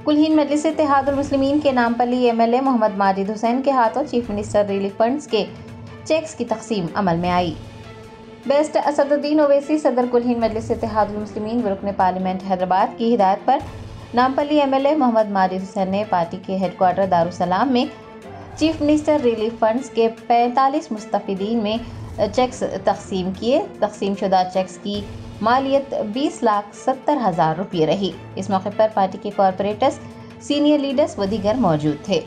कुल-हिंद मजलिस इत्तेहादुल मुस्लिमीन के नामपल्ली एमएलए मोहम्मद माजिद हुसैन के हाथों चीफ मिनिस्टर रिलीफ फंड्स के चेक्स की तकसीम अमल में आई। बेस्ट असदुद्दीन ओवैसी सदर कुल-हिंद मजलिस इत्तेहादुल मुस्लिमीन व रुकन पार्लियामेंट हैदराबाद की हिदायत पर नामपल्ली एमएलए मोहम्मद माजिद हुसैन ने पार्टी के हेडक्वार्टर दारुसलाम में चीफ मिनिस्टर रिलीफ फंड्स के 45 मुस्तफिदीन में चेक्स तकसीम किए। तकसीम शुदा चेक्स की मालियत 20,70,000 रुपये रही। इस मौके पर पार्टी के कॉरपोरेटर्स, सीनियर लीडर्स व दीगर मौजूद थे।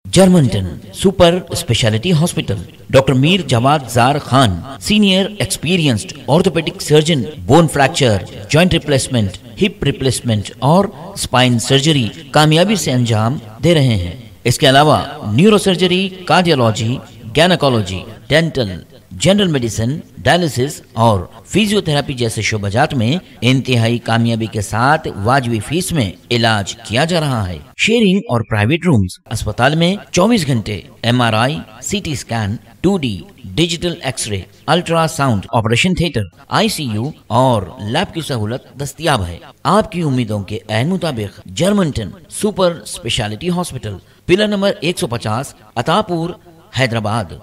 Germantown super speciality hospital, doctor Mir Jawad Zar Khan, senior experienced orthopaedic surgeon, bone fracture, joint replacement, hip replacement और स्पाइन सर्जरी कामयाबी से अंजाम दे रहे हैं। इसके अलावा neuro surgery, cardiology, gynaecology, dental, general medicine, dialysis और फिजियोथेरेपी जैसे शोबाजात में इंतहाई कामयाबी के साथ वाजबी फीस में इलाज किया जा रहा है। शेयरिंग और प्राइवेट रूम्स, अस्पताल में 24 घंटे MRI, CT scan, 2D digital x-ray, ultrasound, operation theatre, ICU और लैब की सहूलत दस्तयाब है। आपकी उम्मीदों के ऐन मुताबिक Germanten super speciality hospital, pillar number 150, Attapur, Hyderabad.